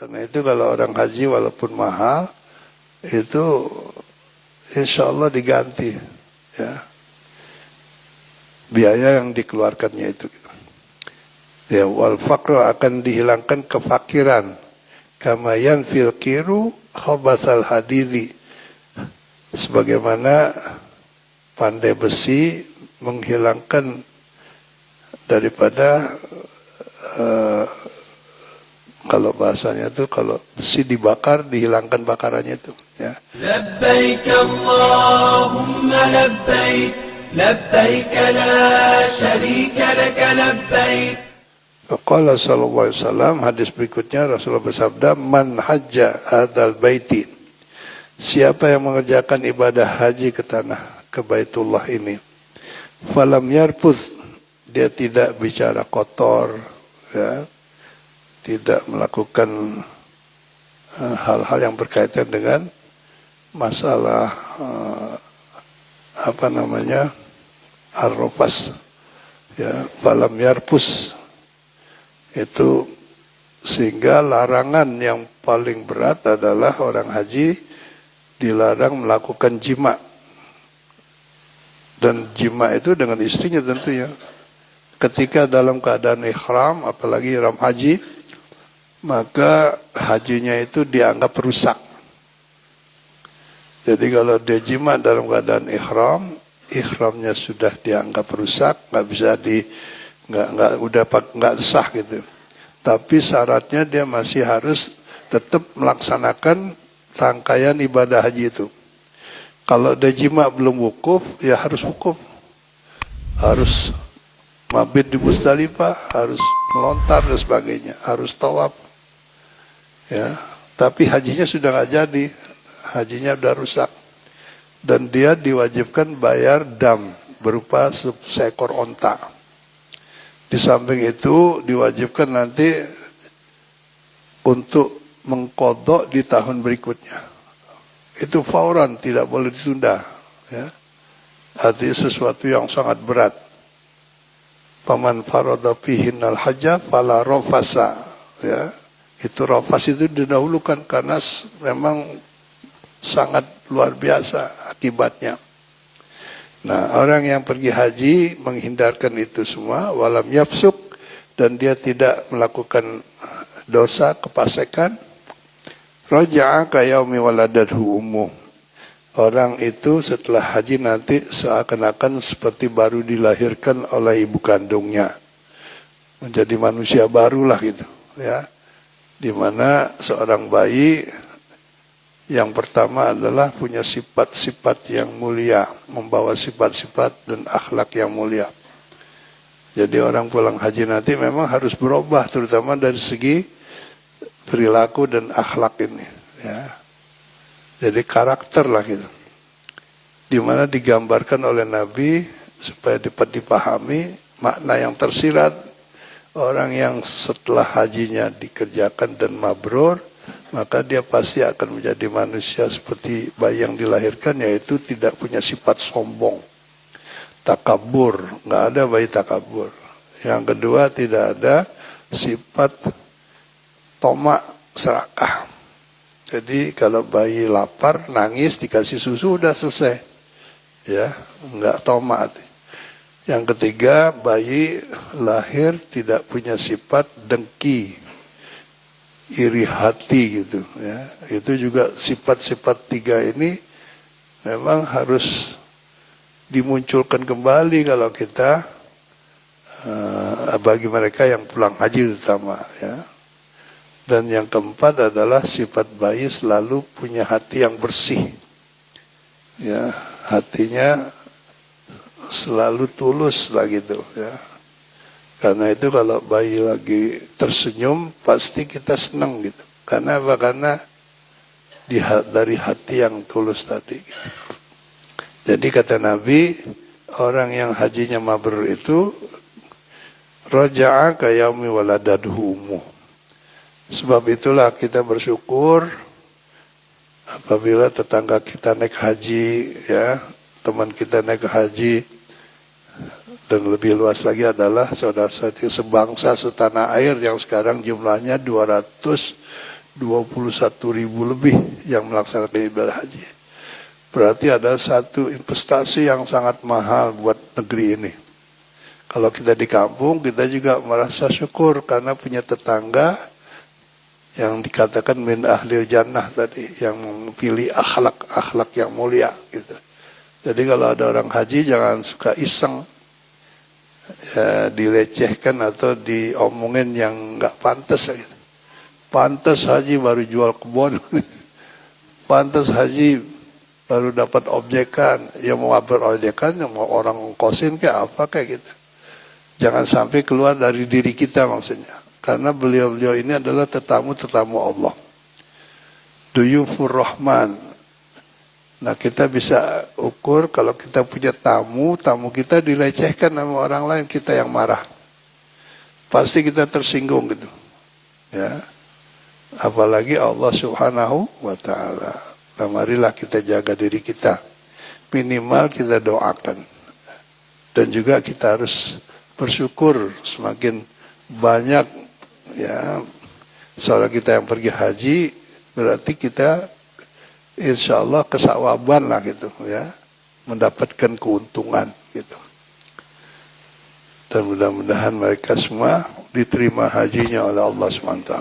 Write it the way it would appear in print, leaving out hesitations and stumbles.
Karena itu kalau orang haji walaupun mahal, itu insya Allah diganti, ya, biaya yang dikeluarkannya itu. Ya, wal faqru akan dihilangkan kefakiran, kama yanfil kiru khabathal hadidi, sebagaimana pandai besi menghilangkan daripada kalau bahasanya itu kalau besi dibakar dihilangkan bakarannya itu, ya. Labbaik Allahumma labbaik, labbaik la syarika laka labbaik. Qala sallallahu alaihi wasallam, hadis berikutnya Rasulullah bersabda, man hajja hadzal baiti, siapa yang mengerjakan ibadah haji ke Baitullah ini, falam yarfuz, dia tidak bicara kotor, ya, tidak melakukan hal-hal yang berkaitan dengan masalah al-rafas, ya, falam yarfuz itu, sehingga larangan yang paling berat adalah orang haji dilarang melakukan jima, dan jima itu dengan istrinya tentunya. Ketika dalam keadaan ihram, apalagi ihram haji, maka hajinya itu dianggap rusak. Jadi kalau dia jima dalam keadaan ihram, ihramnya sudah dianggap rusak, nggak sah gitu. Tapi syaratnya dia masih harus tetap melaksanakan rangkaian ibadah haji itu. Kalau dia jima belum wukuf, ya harus wukuf, harus mabit di Musdalifah, harus melontar dan sebagainya, harus tawaf, ya. Tapi hajinya sudah nggak jadi, hajinya sudah rusak, dan dia diwajibkan bayar dam berupa seekor onta. Di samping itu diwajibkan nanti untuk mengqadha di tahun berikutnya. Itu fauran, tidak boleh ditunda, ya. Artinya sesuatu yang sangat berat. Paman farada fihinnal hajja fala rafasa, ya. Itu rafas itu didahulukan karena memang sangat luar biasa akibatnya. Nah, orang yang pergi haji menghindarkan itu semua, walam yafsuk, dan dia tidak melakukan dosa kefasikan, raja'a ka yaumi waladadhu ummuh. Orang itu setelah haji nanti seakan-akan seperti baru dilahirkan oleh ibu kandungnya, menjadi manusia barulah gitu, ya. Di mana seorang bayi yang pertama adalah punya sifat-sifat yang mulia, membawa sifat-sifat dan akhlak yang mulia. Jadi orang pulang haji nanti memang harus berubah, terutama dari segi perilaku dan akhlak ini, ya. Jadi karakter lah gitu. Dimana digambarkan oleh Nabi supaya dapat dipahami makna yang tersirat. Orang yang setelah hajinya dikerjakan dan mabrur, maka dia pasti akan menjadi manusia seperti bayi yang dilahirkan, yaitu tidak punya sifat sombong, takabur, nggak ada bayi takabur. Yang kedua, tidak ada sifat tomak, serakah. Jadi kalau bayi lapar, nangis, dikasih susu, udah selesai, ya, nggak tomak. Yang ketiga, bayi lahir tidak punya sifat dengki, iri hati gitu, ya. Itu juga sifat-sifat tiga ini memang harus dimunculkan kembali kalau kita bagi mereka yang pulang haji terutama, ya. Dan yang keempat adalah sifat bayi selalu punya hati yang bersih, ya, hatinya selalu tulus lah gitu, ya. Karena itu kalau bayi lagi tersenyum pasti kita senang gitu. Karena apa? Karena dari hati yang tulus tadi gitu. Jadi kata Nabi, orang yang hajinya mabrur itu raja'a ka yaumi waladadhu ummuh. Sebab itulah kita bersyukur apabila tetangga kita naik haji, ya, teman kita naik haji. Dan lebih luas lagi adalah saudara-saudari sebangsa setanah air yang sekarang jumlahnya 220 21.000 lebih yang melaksanakan ibadah haji. Berarti ada satu investasi yang sangat mahal buat negeri ini. Kalau kita di kampung, kita juga merasa syukur karena punya tetangga yang dikatakan min ahli jannah tadi, yang memilih akhlak yang mulia gitu. Jadi kalau ada orang haji jangan suka iseng, ya, dilecehkan atau diomongin yang nggak pantas gitu. Pantas haji baru jual kebun, pantas haji baru dapat objekan, yang mau objekan, yang mau orang kosin kayak apa kayak gitu. Jangan sampai keluar dari diri kita maksudnya. Karena beliau-beliau ini adalah tetamu-tetamu Allah. Duyufur Rahman. Nah kita bisa ukur kalau kita punya tamu kita dilecehkan sama orang lain, kita yang marah. Pasti kita tersinggung gitu. Ya. Apalagi Allah Subhanahu wa ta'ala. Nah, marilah kita jaga diri kita. Minimal kita doakan. Dan juga kita harus bersyukur semakin banyak ya saudara kita yang pergi haji, berarti kita insya Allah kesawaban lah gitu ya, mendapatkan keuntungan gitu. Dan mudah-mudahan mereka semua diterima hajinya oleh Allah SWT.